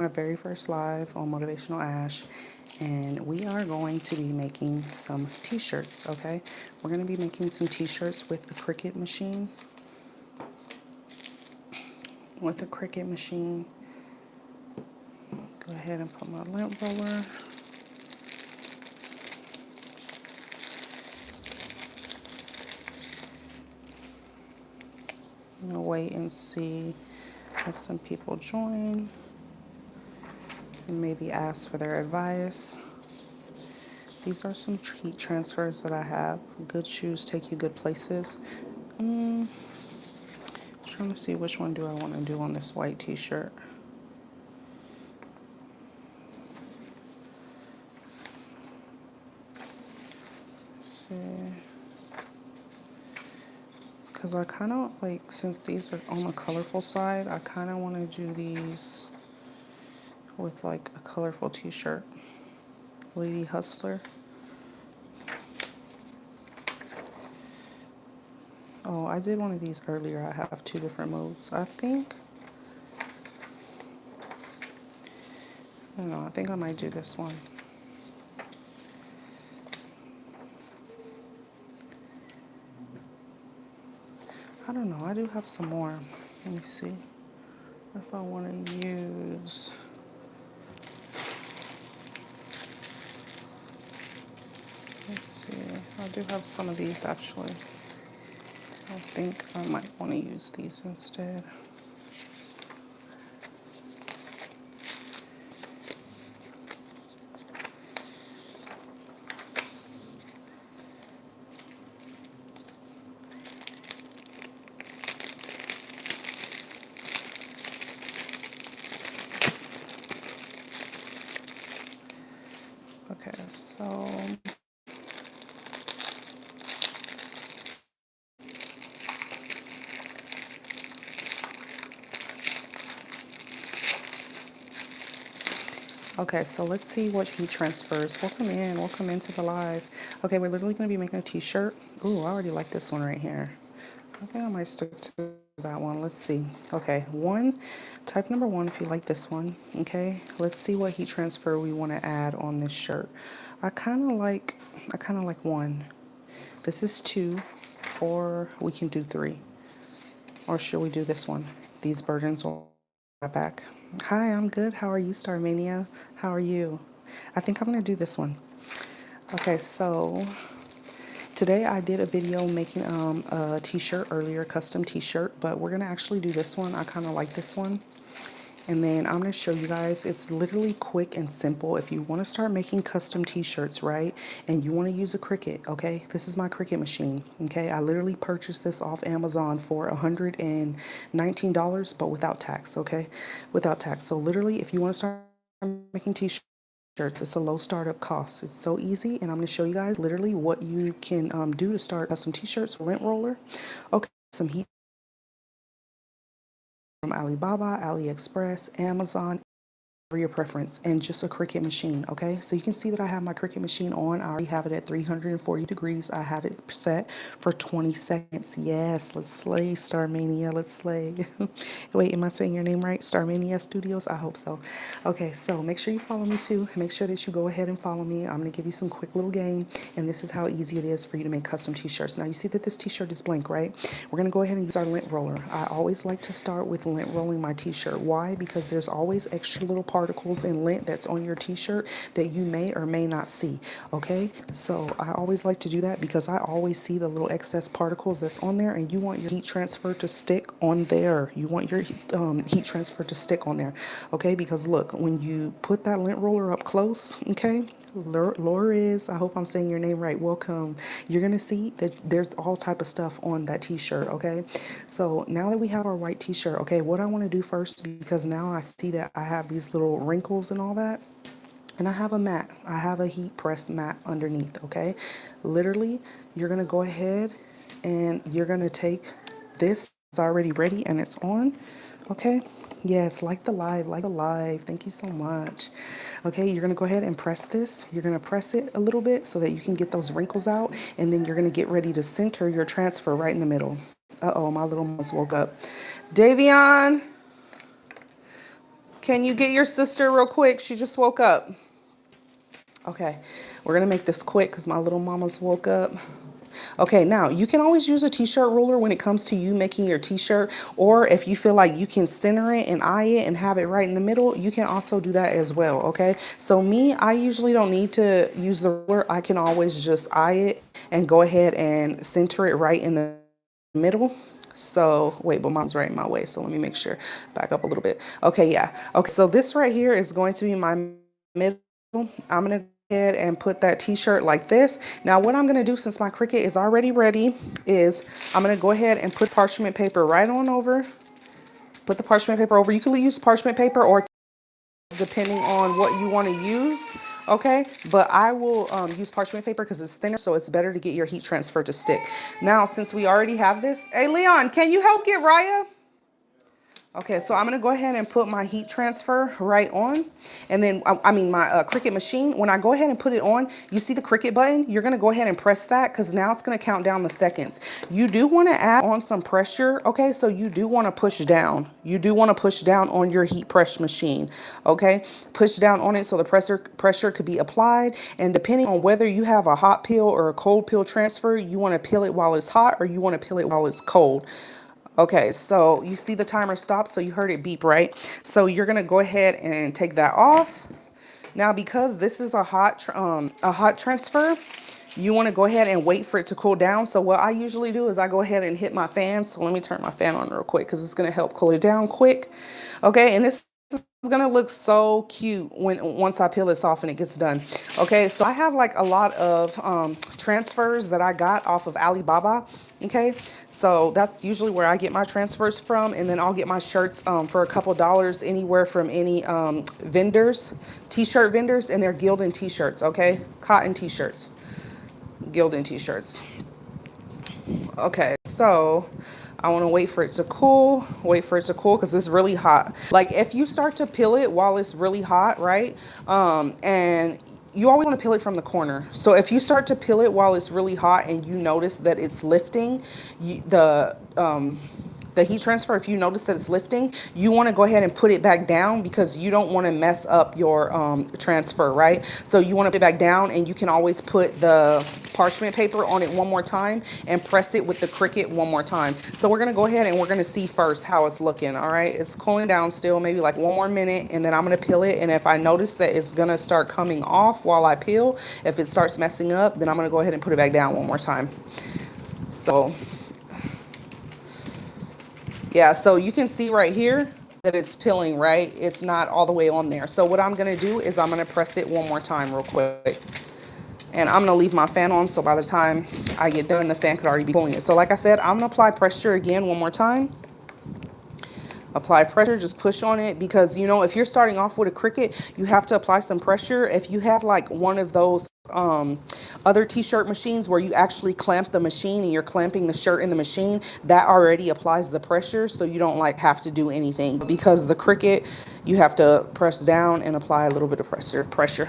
My very first live on Motivational Ash, and we are going to be making some t-shirts. Okay, we're going to be making some t-shirts with a Cricut machine. Go ahead and put my lint roller. I'm going to wait and see if some people join and maybe ask for their advice. These are some heat transfers that I have. Good shoes take you good places. Trying to see which one do I want to do on this white t-shirt. Let's see. Because I kind of like, since these are on the colorful side, I kind of want to do these with like a colorful t-shirt. Lady Hustler. Oh, I did one of these earlier. I have two different modes. I don't know, I think I might do this one. I don't know, I do have some more. Let me see if I want to use. Let's see, I do have some of these actually. I think I might want to use these instead. Okay, so okay, so let's see what heat transfers. Welcome into the live. Okay, we're literally going to be making a t-shirt. Ooh, I already like this one right here. I think I might stick to that one. Let's see. Okay, type number one if you like this one. Okay, let's see what heat transfer we want to add on this shirt. I kind of like one. This is two, or we can do three. Or should we do this one? These burdens will back. Hi, I'm good. How are you, Starmania? How are you? I think I'm going to do this one. Okay, so today I did a video making a t-shirt earlier, custom t-shirt, but we're going to actually do this one. I kind of like this one. And then I'm going to show you guys, it's literally quick and simple. If you want to start making custom t-shirts, right, and you want to use a Cricut, okay, this is my Cricut machine, okay. I literally purchased this off Amazon for $119, but without tax, okay, without tax. So literally, if you want to start making t-shirts, it's a low startup cost. It's so easy, and I'm going to show you guys literally what you can do to start custom t-shirts. Lint roller, okay, some heat from Alibaba, AliExpress, Amazon, for your preference, and just a Cricut machine. Okay, so you can see that I have my Cricut machine on. I already have it at 340 degrees. I have it set for 20 seconds. Yes, let's slay, Starmania. Let's slay. Wait, am I saying your name right? Starmania Studios? I hope so. Okay, so make sure you follow me too. Make sure that you go ahead and follow me. I'm going to give you some quick little game, and this is how easy it is for you to make custom t-shirts. Now you see that this t-shirt is blank, right? We're going to go ahead and use our lint roller. I always like to start with lint rolling my t-shirt. Why? Because there's always extra little particles and lint that's on your t-shirt that you may or may not see. Okay, so I always like to do that because I always see the little excess particles that's on there, and you want your heat transfer to stick on there. You want your heat transfer to stick on there. Okay, because look, when you put that lint roller up close, okay, Loris, I hope I'm saying your name right, welcome, you're gonna see that there's all type of stuff on that t-shirt. Okay, so now that we have our white t-shirt, okay, what I want to do first, because now I see that I have these little wrinkles and all that, and I have a mat, I have a heat press mat underneath. Okay, literally you're gonna go ahead and you're gonna take this, it's already ready and it's on. Okay, yes, like the live, thank you so much. Okay, you're gonna go ahead and press this. You're gonna press it a little bit so that you can get those wrinkles out, and then you're gonna get ready to center your transfer right in the middle. Uh-oh, my little mouse woke up. Davion, Can you get your sister real quick? She just woke up. Okay, we're gonna make this quick because my little mama's woke up. Okay, now you can always use a t-shirt ruler when it comes to you making your t-shirt, or if you feel like you can center it and eye it and have it right in the middle, you can also do that as well, okay? So me, I usually don't need to use the ruler. I can always just eye it and go ahead and center it right in the middle. So wait, but mom's right in my way, so let me make sure. Back up a little bit. Okay, yeah. Okay, so this right here is going to be my middle. I'm gonna go ahead and put that t-shirt like this. Now what I'm gonna do, since my Cricut is already ready, is I'm gonna go ahead and put parchment paper right on over. Put the parchment paper over. You can use parchment paper or depending on what you want to use, okay? But I will use parchment paper because it's thinner, so it's better to get your heat transfer to stick. Now, since we already have this, hey Leon, can you help get Raya? Okay, so I'm going to go ahead and put my heat transfer right on. And then, I mean my Cricut machine, when I go ahead and put it on, you see the Cricut button? You're going to go ahead and press that because now it's going to count down the seconds. You do want to add on some pressure, okay? So you do want to push down. You do want to push down on your heat press machine, okay? Push down on it so the pressure could be applied. And depending on whether you have a hot peel or a cold peel transfer, you want to peel it while it's hot or you want to peel it while it's cold. Okay, so you see the timer stop, so you heard it beep, right? So you're gonna go ahead and take that off. Now, because this is a hot transfer, you want to go ahead and wait for it to cool down. So what I usually do is I go ahead and hit my fan. So let me turn my fan on real quick because it's gonna help cool it down quick. Okay, and this is gonna look so cute once I peel this off and it gets done. Okay, so I have like a lot of transfers that I got off of Alibaba. Okay, so that's usually where I get my transfers from, and then I'll get my shirts for a couple dollars anywhere from any vendors, t-shirt vendors, and they're Gildan t-shirts. Okay, cotton t-shirts, Gildan t-shirts. Okay, so I want to wait for it to cool, because it's really hot. Like if you start to peel it while it's really hot, right? And you always want to peel it from the corner. So if you start to peel it while it's really hot and you notice that it's lifting, the heat transfer, if you notice that it's lifting, you want to go ahead and put it back down because you don't want to mess up your transfer, right? So you want to put it back down, and you can always put the parchment paper on it one more time and press it with the Cricut one more time. So we're going to go ahead and we're going to see first how it's looking, all right? It's cooling down still, maybe like one more minute, and then I'm going to peel it. And if I notice that it's going to start coming off while I peel, if it starts messing up, then I'm going to go ahead and put it back down one more time. So yeah, so you can see right here that it's peeling, right? It's not all the way on there. So what I'm going to do is I'm going to press it one more time real quick. And I'm going to leave my fan on, so by the time I get done, the fan could already be pulling it. So like I said, I'm going to apply pressure again one more time. Apply pressure, just push on it, because, you know, if you're starting off with a Cricut, you have to apply some pressure. If you have like one of those other t-shirt machines where you actually clamp the machine and you're clamping the shirt in the machine, that already applies the pressure, so you don't like have to do anything. Because the Cricut, you have to press down and apply a little bit of pressure.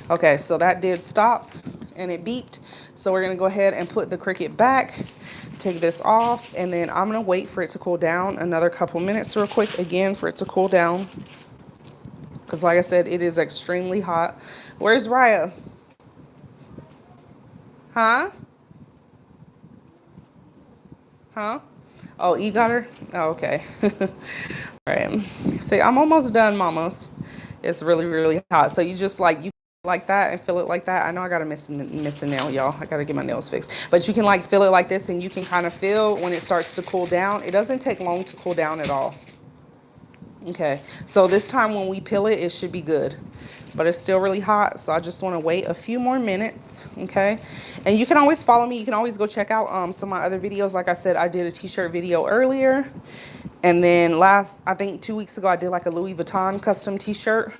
Okay, so that did stop and it beeped. So we're gonna go ahead and put the Cricut back, take this off, and then I'm gonna wait for it to cool down another couple minutes real quick, again, for it to cool down, because like I said, it is extremely hot. Where's Raya? Huh? Huh? Oh, E got her? Oh, okay. All right. See, I'm almost done, mamas. It's really, really hot. So you just like, you like that and feel it like that. I know I got a missing nail, y'all. I got to get my nails fixed. But you can like feel it like this, and you can kind of feel when it starts to cool down. It doesn't take long to cool down at all. Okay, so this time when we peel it, it should be good. But it's still really hot, so I just want to wait a few more minutes, okay? And you can always follow me. You can always go check out some of my other videos. Like I said, I did a t-shirt video earlier. And then I think 2 weeks ago, I did like a Louis Vuitton custom t-shirt.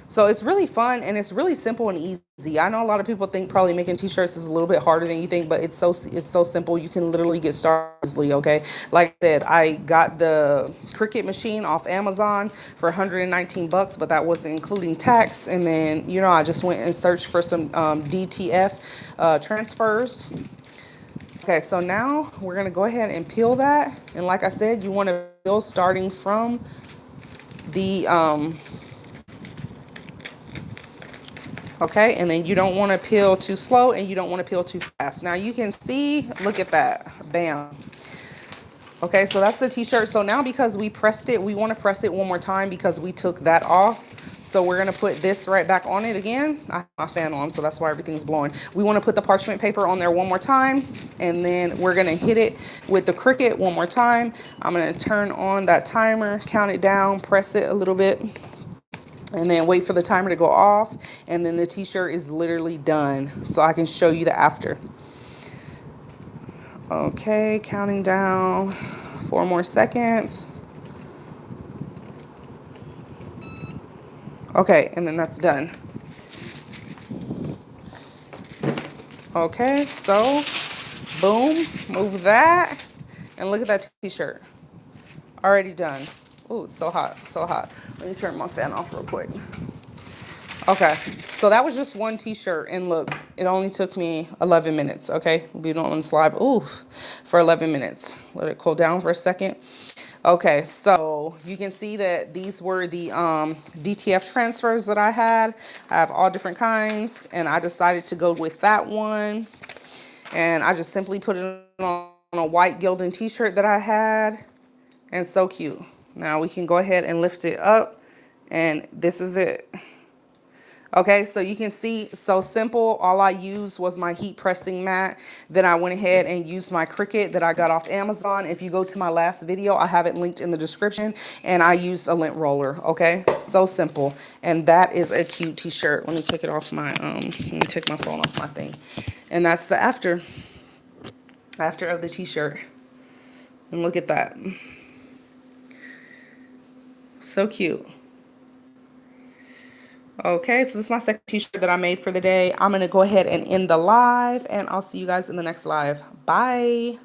So it's really fun, and it's really simple and easy. I know a lot of people think probably making t-shirts is a little bit harder than you think, but it's so simple. You can literally get started easily, okay? Like I said, I got the Cricut machine off Amazon for 119 bucks, but that wasn't including tax. And then, you know, I just went and searched for some DTF transfers. Okay, so now we're going to go ahead and peel that. And like I said, you want to peel starting from the okay, and then you don't want to peel too slow and you don't want to peel too fast. Now you can see, look at that, bam. Okay, so that's the t-shirt. So now because we pressed it, we want to press it one more time because we took that off. So we're going to put this right back on it again. I have my fan on, so that's why everything's blowing. We want to put the parchment paper on there one more time, and then we're going to hit it with the Cricut one more time. I'm going to turn on that timer, count it down, press it a little bit, and then wait for the timer to go off, and then the t-shirt is literally done. So I can show you the after. Okay, counting down, 4 more seconds. Okay, and then that's done. Okay, so boom, move that, and look at that t-shirt. Already done. Ooh, it's so hot, so hot. Let me turn my fan off real quick. Okay, so that was just one t-shirt, and look, it only took me 11 minutes, okay? We don't want to slide, ooh, for 11 minutes. Let it cool down for a second. Okay, so you can see that these were the DTF transfers that I had. I have all different kinds, and I decided to go with that one. And I just simply put it on a white Gildan t-shirt that I had, and so cute. Now we can go ahead and lift it up, and this is it. Okay, so you can see, so simple. All I used was my heat pressing mat. Then I went ahead and used my Cricut that I got off Amazon. If you go to my last video, I have it linked in the description. And I used a lint roller, okay? So simple. And that is a cute t-shirt. Let me take it off my, let me take my phone off my thing. And that's the after of the t-shirt. And look at that. So cute. Okay, so this is my second t-shirt that I made for the day. I'm going to go ahead and end the live, and I'll see you guys in the next live. Bye.